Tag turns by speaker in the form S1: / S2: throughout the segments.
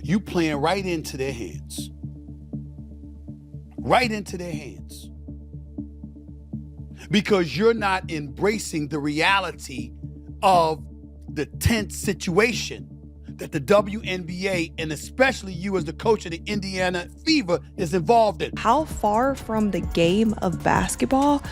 S1: you playing right into their hands. Right into their hands. Because you're not embracing the reality of the tense situation that the WNBA, and especially you as the coach of the Indiana Fever, is involved in.
S2: How far from the game of basketball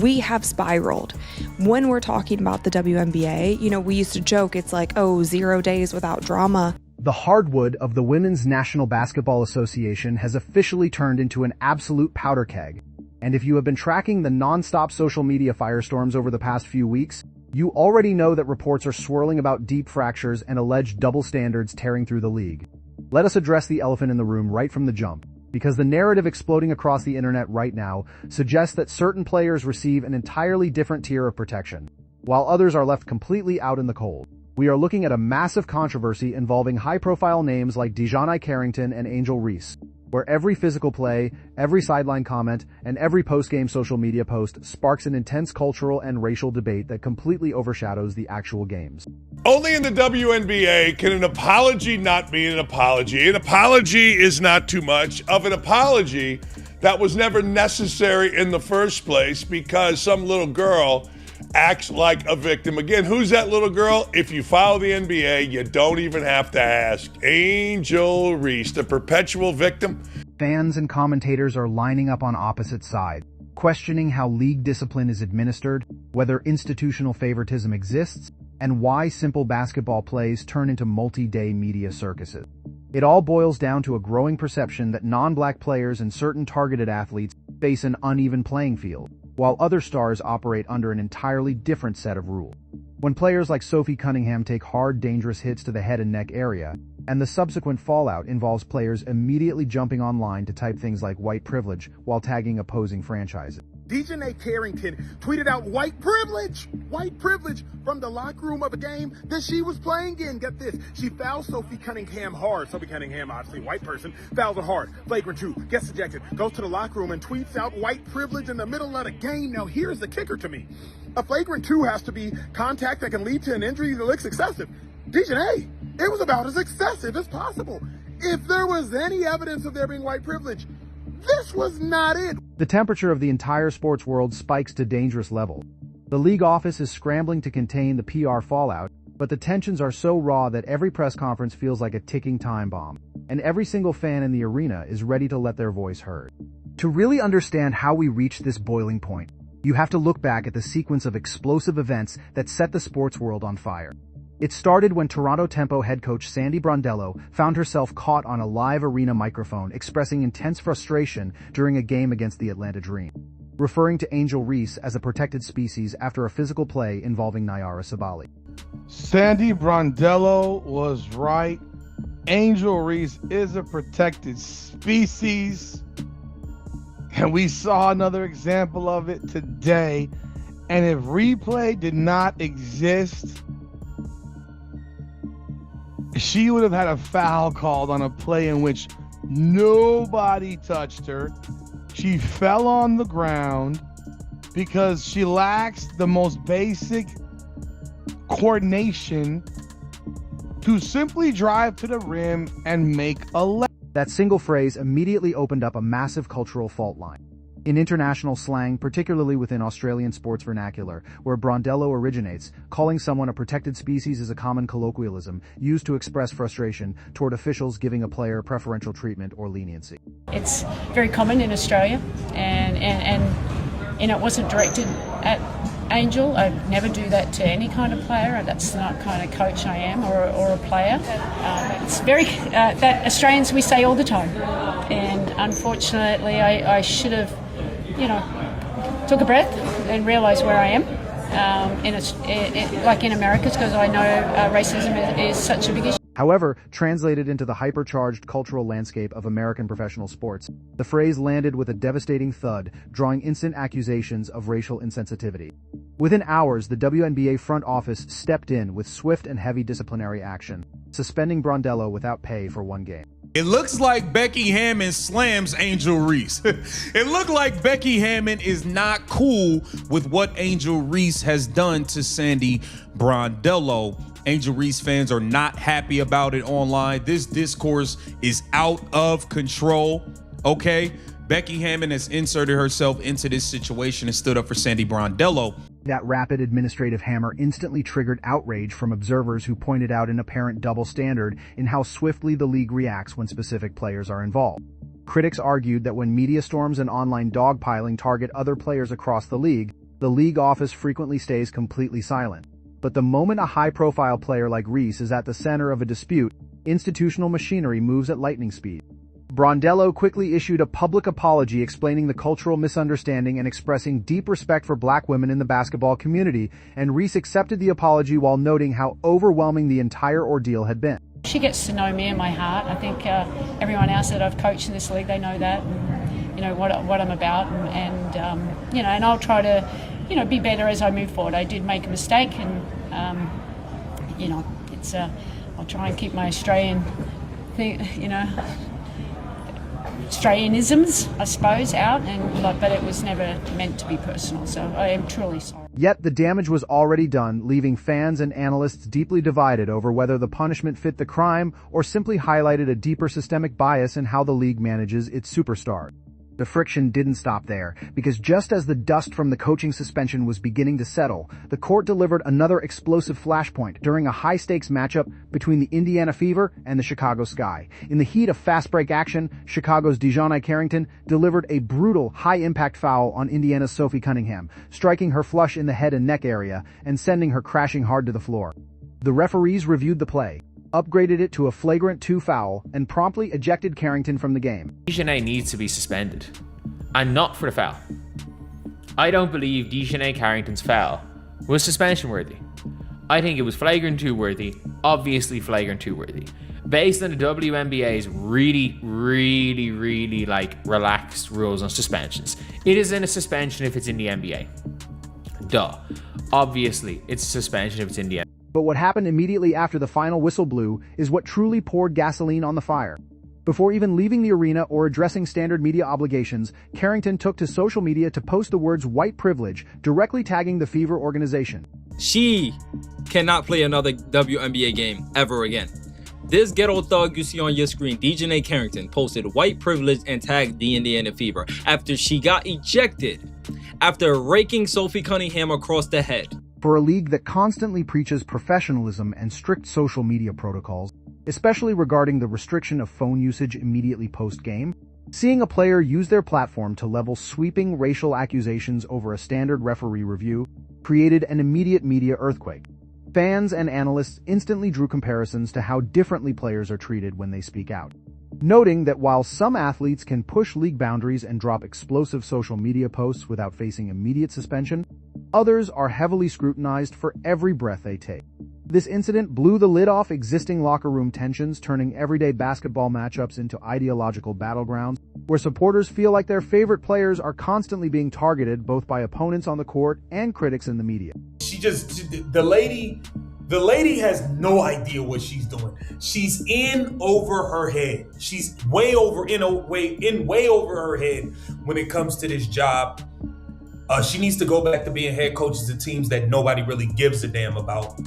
S2: we have spiraled. When we're talking about the WNBA, we used to joke, it's like, 0 days without drama.
S3: The hardwood of the Women's National Basketball Association has officially turned into an absolute powder keg. And if you have been tracking the non-stop social media firestorms over the past few weeks, you already know that reports are swirling about deep fractures and alleged double standards tearing through the league. Let us address the elephant in the room right from the jump, because the narrative exploding across the internet right now suggests that certain players receive an entirely different tier of protection, while others are left completely out in the cold. We are looking at a massive controversy involving high-profile names like Carrington and Angel Reese, where every physical play, every sideline comment, and every post-game social media post sparks an intense cultural and racial debate that completely overshadows the actual games.
S4: Only in the WNBA can an apology not be an apology. An apology is not too much of an apology that was never necessary in the first place because some little girl acts like a victim. Again, who's that little girl? If you follow the NBA, you don't even have to ask. Angel Reese, the perpetual victim.
S3: Fans and commentators are lining up on opposite sides, questioning how league discipline is administered, whether institutional favoritism exists, and why simple basketball plays turn into multi-day media circuses. It all boils down to a growing perception that non-black players and certain targeted athletes face an uneven playing field, while other stars operate under an entirely different set of rules. When players like Sophie Cunningham take hard, dangerous hits to the head and neck area, and the subsequent fallout involves players immediately jumping online to type things like white privilege while tagging opposing franchises.
S5: Carrington tweeted out white privilege from the locker room of a game that she was playing in. Get this, she fouled Sophie Cunningham hard. Sophie Cunningham, obviously white person, fouls her hard. Flagrant 2, gets ejected, goes to the locker room and tweets out white privilege in the middle of the game. Now here's the kicker to me. A flagrant 2 has to be contact that can lead to an injury that looks excessive. Dejanay, it was about as excessive as possible. If there was any evidence of there being white privilege, this was not it.
S3: The temperature of the entire sports world spikes to dangerous levels. The league office is scrambling to contain the PR fallout, but the tensions are so raw that every press conference feels like a ticking time bomb, and every single fan in the arena is ready to let their voice heard. To really understand how we reached this boiling point, you have to look back at the sequence of explosive events that set the sports world on fire. It started when Toronto Tempo head coach Sandy Brondello found herself caught on a live arena microphone expressing intense frustration during a game against the Atlanta Dream, referring to Angel Reese as a protected species after a physical play involving Nyara Sabally.
S6: Sandy Brondello was right. Angel Reese is a protected species. And we saw another example of it today. And if replay did not exist, she would have had a foul called on a play in which nobody touched her. She fell on the ground because she lacks the most basic coordination to simply drive to the rim and make a layup.
S3: That single phrase immediately opened up a massive cultural fault line. In international slang, particularly within Australian sports vernacular, where Brondello originates, calling someone a protected species is a common colloquialism used to express frustration toward officials giving a player preferential treatment or leniency.
S7: It's very common in Australia, and it wasn't directed at Angel. I'd never do that to any kind of player. That's not the kind of coach I am, or a player. It's very that Australians we say all the time, and unfortunately, I should have, took a breath and realised where I am. Like in America, because I know racism is such a big issue.
S3: However, translated into the hypercharged cultural landscape of American professional sports, the phrase landed with a devastating thud, drawing instant accusations of racial insensitivity. Within hours, the WNBA front office stepped in with swift and heavy disciplinary action, suspending Brondello without pay for one game.
S8: It looks like Becky Hammon slams Angel Reese. It looked like Becky Hammon is not cool with what Angel Reese has done to Sandy Brondello. Angel Reese fans are not happy about it online. This discourse is out of control, okay? Becky Hammon has inserted herself into this situation and stood up for Sandy Brondello.
S3: That rapid administrative hammer instantly triggered outrage from observers who pointed out an apparent double standard in how swiftly the league reacts when specific players are involved. Critics argued that when media storms and online dogpiling target other players across the league office frequently stays completely silent. But the moment a high-profile player like Reese is at the center of a dispute, institutional machinery moves at lightning speed. Brondello quickly issued a public apology explaining the cultural misunderstanding and expressing deep respect for black women in the basketball community, and Reese accepted the apology while noting how overwhelming the entire ordeal had been.
S7: She gets to know me and my heart. I think everyone else that I've coached in this league, they know that, and, you know, what I'm about, and you know, and I'll try to, you know, be better as I move forward. I did make a mistake, and you know, it's I'll try and keep my Australian thing, you know, Australianisms, I suppose, out, but it was never meant to be personal, so I am truly sorry.
S3: Yet the damage was already done, leaving fans and analysts deeply divided over whether the punishment fit the crime or simply highlighted a deeper systemic bias in how the league manages its superstars. The friction didn't stop there, because just as the dust from the coaching suspension was beginning to settle, the court delivered another explosive flashpoint during a high-stakes matchup between the Indiana Fever and the Chicago Sky. In the heat of fast-break action, Chicago's Dejounte Carrington delivered a brutal, high-impact foul on Indiana's Sophie Cunningham, striking her flush in the head and neck area and sending her crashing hard to the floor. The referees reviewed the play, upgraded it to a flagrant 2 foul, and promptly ejected Carrington from the game.
S9: Dejounte needs to be suspended, and not for the foul. I don't believe Dejounte Carrington's foul was suspension worthy. I think it was flagrant 2 worthy, obviously flagrant 2 worthy. Based on the WNBA's really like relaxed rules on suspensions. It isn't a suspension if it's in the NBA. Duh. Obviously, it's a suspension if it's in the NBA.
S3: But what happened immediately after the final whistle blew is what truly poured gasoline on the fire. Before even leaving the arena or addressing standard media obligations, Carrington took to social media to post the words white privilege, directly tagging the Fever organization.
S10: She cannot play another WNBA game ever again. This ghetto thug you see on your screen, Dejounte Carrington, posted white privilege and tagged the Indiana Fever after she got ejected after raking Sophie Cunningham across the head.
S3: For a league that constantly preaches professionalism and strict social media protocols, especially regarding the restriction of phone usage immediately post-game, seeing a player use their platform to level sweeping racial accusations over a standard referee review created an immediate media earthquake. Fans and analysts instantly drew comparisons to how differently players are treated when they speak out, noting that while some athletes can push league boundaries and drop explosive social media posts without facing immediate suspension, others are heavily scrutinized for every breath they take. This incident blew the lid off existing locker room tensions, turning everyday basketball matchups into ideological battlegrounds, where supporters feel like their favorite players are constantly being targeted both by opponents on the court and critics in the media.
S11: The lady has no idea what she's doing. She's in over her head. She's way over her head when it comes to this job. She needs to go back to being head coaches of teams that nobody really gives a damn about.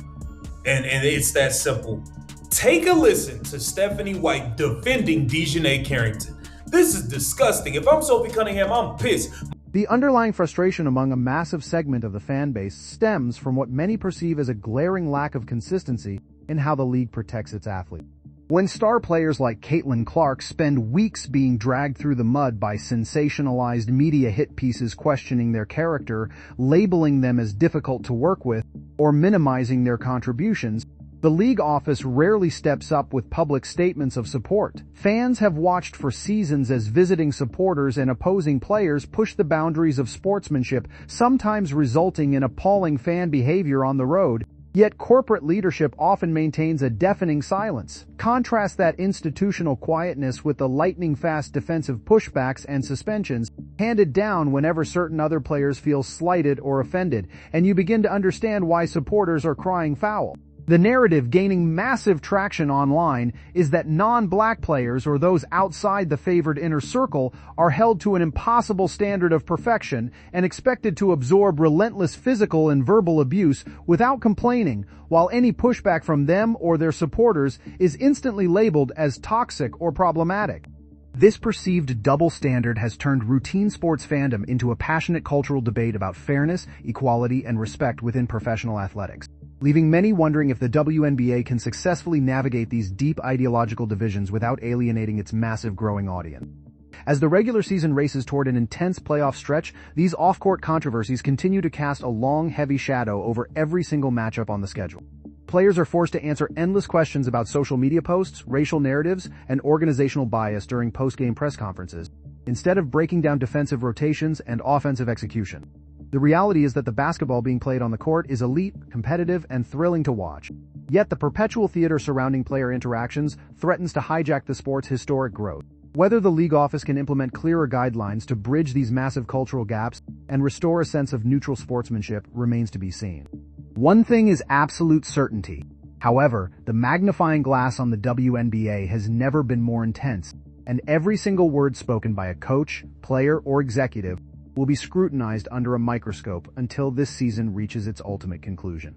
S11: And it's that simple. Take a listen to Stephanie White defending Dejounte Carrington. This is disgusting. If I'm Sophie Cunningham, I'm pissed.
S3: The underlying frustration among a massive segment of the fan base stems from what many perceive as a glaring lack of consistency in how the league protects its athletes. When star players like Caitlin Clark spend weeks being dragged through the mud by sensationalized media hit pieces questioning their character, labeling them as difficult to work with, or minimizing their contributions, the league office rarely steps up with public statements of support. Fans have watched for seasons as visiting supporters and opposing players push the boundaries of sportsmanship, sometimes resulting in appalling fan behavior on the road. Yet corporate leadership often maintains a deafening silence. Contrast that institutional quietness with the lightning-fast defensive pushbacks and suspensions handed down whenever certain other players feel slighted or offended, and you begin to understand why supporters are crying foul. The narrative gaining massive traction online is that non-black players or those outside the favored inner circle are held to an impossible standard of perfection and expected to absorb relentless physical and verbal abuse without complaining, while any pushback from them or their supporters is instantly labeled as toxic or problematic. This perceived double standard has turned routine sports fandom into a passionate cultural debate about fairness, equality, and respect within professional athletics, leaving many wondering if the WNBA can successfully navigate these deep ideological divisions without alienating its massive growing audience. As the regular season races toward an intense playoff stretch, these off-court controversies continue to cast a long, heavy shadow over every single matchup on the schedule. Players are forced to answer endless questions about social media posts, racial narratives, and organizational bias during post-game press conferences, instead of breaking down defensive rotations and offensive execution. The reality is that the basketball being played on the court is elite, competitive, and thrilling to watch. Yet the perpetual theater surrounding player interactions threatens to hijack the sport's historic growth. Whether the league office can implement clearer guidelines to bridge these massive cultural gaps and restore a sense of neutral sportsmanship remains to be seen. One thing is absolute certainty. However, the magnifying glass on the WNBA has never been more intense, and every single word spoken by a coach, player, or executive will be scrutinized under a microscope until this season reaches its ultimate conclusion.